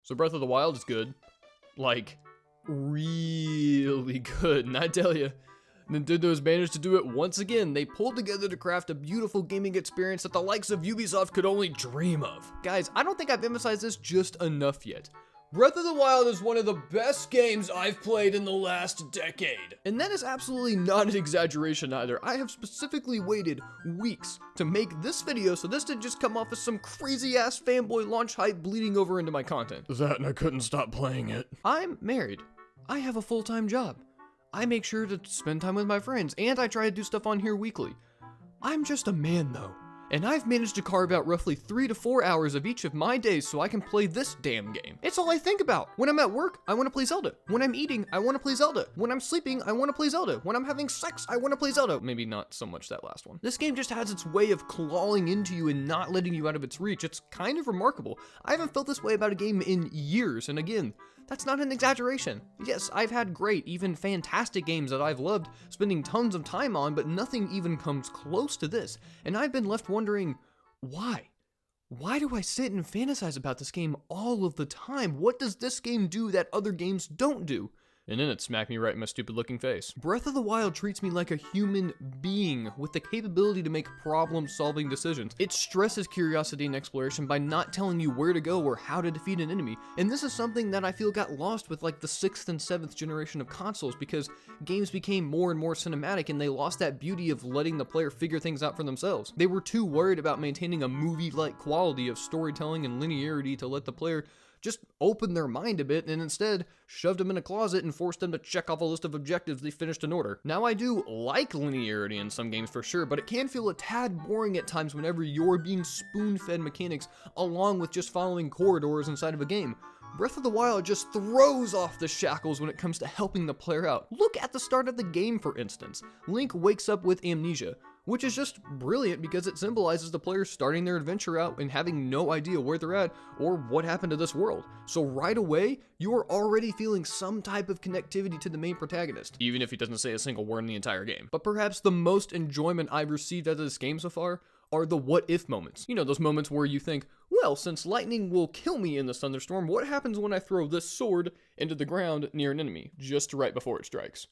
So Breath of the Wild is good. Like, really good. And I tell you, Nintendo's managed to do it once again. They pulled together to craft a beautiful gaming experience that the likes of Ubisoft could only dream of. Guys, I don't think I've emphasized this just enough yet. Breath of the Wild is one of the best games I've played in the last decade. And that is absolutely not an exaggeration either. I have specifically waited weeks to make this video so this didn't just come off as some crazy ass fanboy launch hype bleeding over into my content. That and I couldn't stop playing it. I'm married. I have a full-time job. I make sure to spend time with my friends, and I try to do stuff on here weekly. I'm just a man though, and I've managed to carve out roughly 3 to 4 hours of each of my days so I can play this damn game. It's all I think about. When I'm at work, I want to play Zelda. When I'm eating, I want to play Zelda. When I'm sleeping, I want to play Zelda. When I'm having sex, I want to play Zelda. Maybe not so much that last one. This game just has its way of clawing into you and not letting you out of its reach. It's kind of remarkable. I haven't felt this way about a game in years, and again, that's not an exaggeration. Yes, I've had great, even fantastic games that I've loved spending tons of time on, but nothing even comes close to this. And I've been left wondering, why? Why do I sit and fantasize about this game all of the time? What does this game do that other games don't do? And then it smacked me right in my stupid looking face. Breath of the Wild treats me like a human being with the capability to make problem-solving decisions. It stresses curiosity and exploration by not telling you where to go or how to defeat an enemy. And this is something that I feel got lost with like the 6th and 7th generation of consoles because games became more and more cinematic and they lost that beauty of letting the player figure things out for themselves. They were too worried about maintaining a movie-like quality of storytelling and linearity to let the player just open their mind a bit and instead shoved them in a closet and forced them to check off a list of objectives they finished in order. Now I do like linearity in some games for sure, but it can feel a tad boring at times whenever you're being spoon-fed mechanics along with just following corridors inside of a game. Breath of the Wild just throws off the shackles when it comes to helping the player out. Look at the start of the game, for instance. Link wakes up with amnesia, which is just brilliant because it symbolizes the player starting their adventure out and having no idea where they're at or what happened to this world. So right away, you are already feeling some type of connectivity to the main protagonist, even if he doesn't say a single word in the entire game. But perhaps the most enjoyment I've received out of this game so far are the what if moments. You know, those moments where you think, well, since lightning will kill me in this thunderstorm, what happens when I throw this sword into the ground near an enemy, just right before it strikes?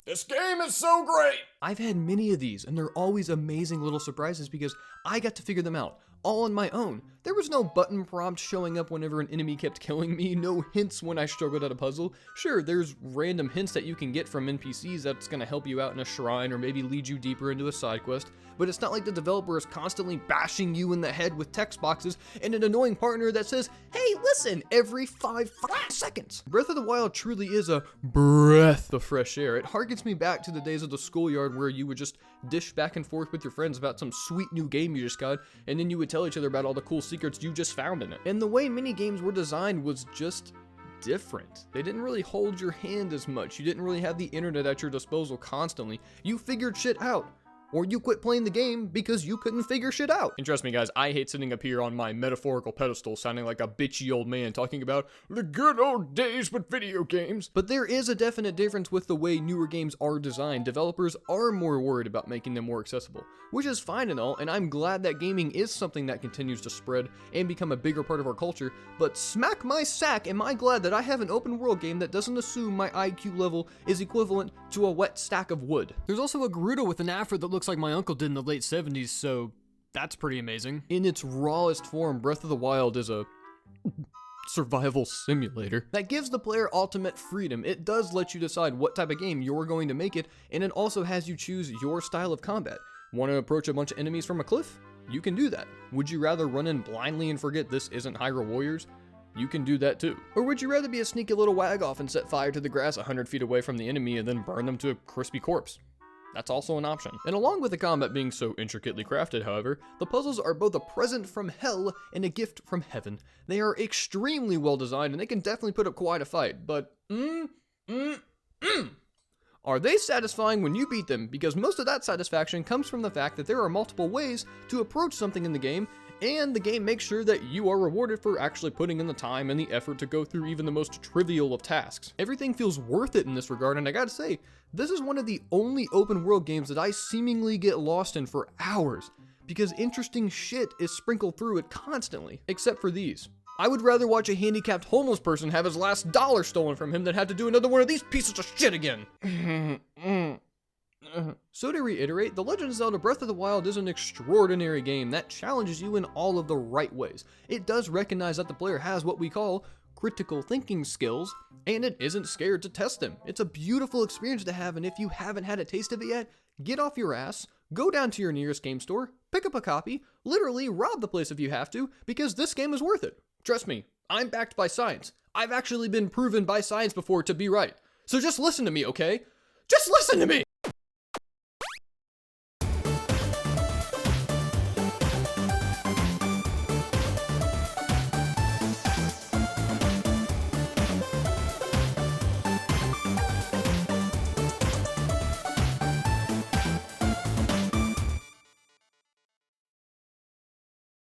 This game is so great! I've had many of these, and they're always amazing little surprises because I got to figure them out, all on my own. There was no button prompt showing up whenever an enemy kept killing me, no hints when I struggled at a puzzle. Sure, there's random hints that you can get from NPCs that's gonna help you out in a shrine or maybe lead you deeper into a side quest, but it's not like the developer is constantly bashing you in the head with text boxes and an annoying partner that says, hey, listen, every 5 seconds. Breath of the Wild truly is a breath of fresh air. It harkens me back to the days of the schoolyard where you would just dish back and forth with your friends about some sweet new game you just got, and then you would tell each other about all the cool secrets you just found in it. And the way mini games were designed was just different. They didn't really hold your hand as much. You didn't really have the internet at your disposal constantly. You figured shit out. Or you quit playing the game because you couldn't figure shit out. And trust me guys, I hate sitting up here on my metaphorical pedestal sounding like a bitchy old man talking about the good old days with video games. But there is a definite difference with the way newer games are designed. Developers are more worried about making them more accessible, which is fine and all, and I'm glad that gaming is something that continues to spread and become a bigger part of our culture, but smack my sack, am I glad that I have an open world game that doesn't assume my IQ level is equivalent to a wet stack of wood. There's also a Gerudo with an afro that looks like my uncle did in the late 70s, so that's pretty amazing. In its rawest form, Breath of the Wild is a survival simulator that gives the player ultimate freedom. It does let you decide what type of game you're going to make it, and it also has you choose your style of combat. Want to approach a bunch of enemies from a cliff? You can do that. Would you rather run in blindly and forget this isn't Hyrule Warriors? You can do that too. Or would you rather be a sneaky little wag-off and set fire to the grass 100 feet away from the enemy and then burn them to a crispy corpse? That's also an option. And along with the combat being so intricately crafted, however, the puzzles are both a present from hell and a gift from heaven. They are extremely well designed and they can definitely put up quite a fight, but are they satisfying when you beat them? Because most of that satisfaction comes from the fact that there are multiple ways to approach something in the game, And the game makes sure that you are rewarded for actually putting in the time and the effort to go through even the most trivial of tasks. Everything feels worth it in this regard, and I gotta say, this is one of the only open world games that I seemingly get lost in for hours, because interesting shit is sprinkled through it constantly, except for these. I would rather watch a handicapped homeless person have his last dollar stolen from him than have to do another one of these pieces of shit again. So to reiterate, The Legend of Zelda Breath of the Wild is an extraordinary game that challenges you in all of the right ways. It does recognize that the player has what we call critical thinking skills, and it isn't scared to test them. It's a beautiful experience to have, and if you haven't had a taste of it yet, get off your ass, go down to your nearest game store, pick up a copy, literally rob the place if you have to, because this game is worth it. Trust me, I'm backed by science. I've actually been proven by science before to be right. So just listen to me, okay? Just listen to me!